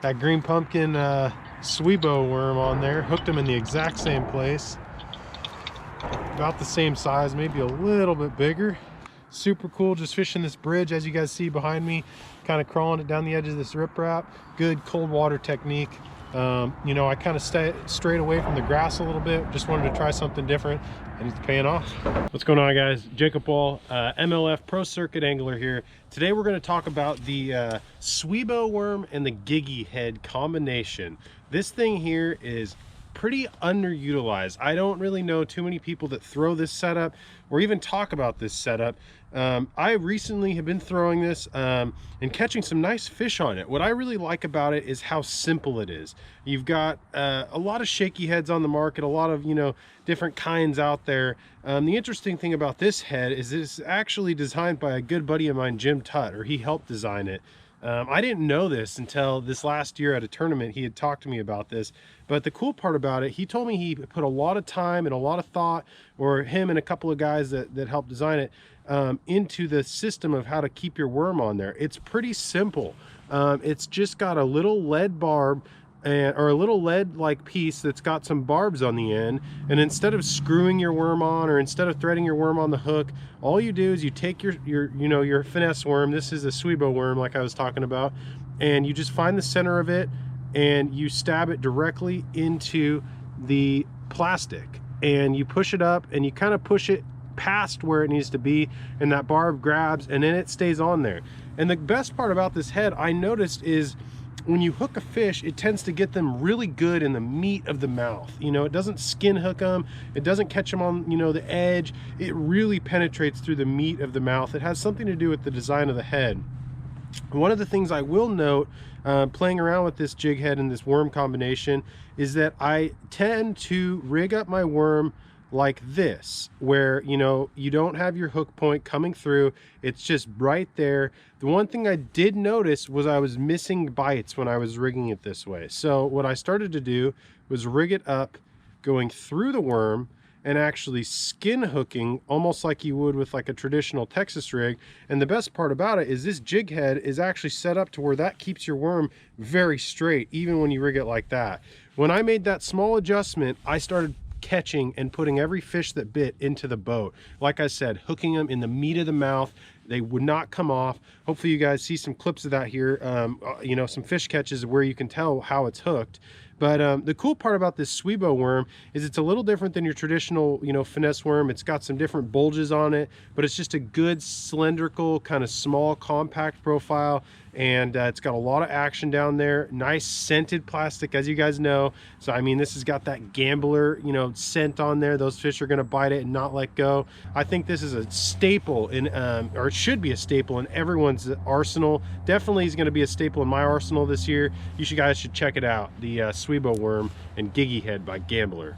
that Green Pumpkin Sweebo worm on there. Hooked them in the exact same place. About the same size, maybe a little bit bigger. Super cool, just fishing this bridge as you guys see behind me, kind of crawling it down the edge of this riprap. Good cold water technique. You know, I kind of strayed away from the grass a little bit, just wanted to try something different, and it's paying off. What's going on, guys? Jacob Wall, MLF Pro Circuit Angler here. Today we're going to talk about the Sweebo worm and the Giggy Head combination. This thing here is pretty underutilized. I don't really know too many people that throw this setup or even talk about this setup. I recently have been throwing this and catching some nice fish on it. What I really like about it is how simple it is. You've got a lot of shaky heads on the market, a lot of, you know, different kinds out there. The interesting thing about this head is it's actually designed by a good buddy of mine, Jim Tutt, or he helped design it. I didn't know this until this last year at a tournament. He had talked to me about this, but the cool part about it, he told me he put a lot of time and a lot of thought, or him and a couple of guys that helped design it, into the system of how to keep your worm on there. It's pretty simple. It's just got a little lead barb or a little lead like piece that's got some barbs on the end, and instead of screwing your worm on, or instead of threading your worm on the hook, all you do is you take your finesse worm. This is a Sweebo worm like I was talking about, and you just find the center of it and you stab it directly into the plastic, and you push it up and you kind of push it past where it needs to be, and that barb grabs and then it stays on there. And the best part about this head, I noticed, is when you hook a fish, it tends to get them really good in the meat of the mouth. You know, it doesn't skin hook them, it doesn't catch them on, you know, the edge. It really penetrates through the meat of the mouth. It has something to do with the design of the head. One of the things I will note, playing around with this jig head and this worm combination, is that I tend to rig up my worm like this, where, you know, you don't have your hook point coming through, it's just right there. The one thing I did notice was I was missing bites when I was rigging it this way. So what I started to do was rig it up going through the worm and actually skin hooking, almost like you would with like a traditional Texas rig. And the best part about it is this jig head is actually set up to where that keeps your worm very straight, even when you rig it like that. When I made that small adjustment, I started catching and putting every fish that bit into the boat. Like I said, hooking them in the meat of the mouth. They would not come off. Hopefully you guys see some clips of that here. You know, some fish catches where you can tell how it's hooked. But the cool part about this Sweebo worm is it's a little different than your traditional, you know, finesse worm. It's got some different bulges on it, but it's just a good cylindrical, kind of small, compact profile. And it's got a lot of action down there. Nice scented plastic, as you guys know. So, I mean, this has got that gambler, you know, scent on there. Those fish are going to bite it and not let go. I think this is a staple in, or it should be a staple in everyone's arsenal. Definitely is going to be a staple in my arsenal this year. You guys should check it out. The Sweebo worm and Giggy Head by Gambler.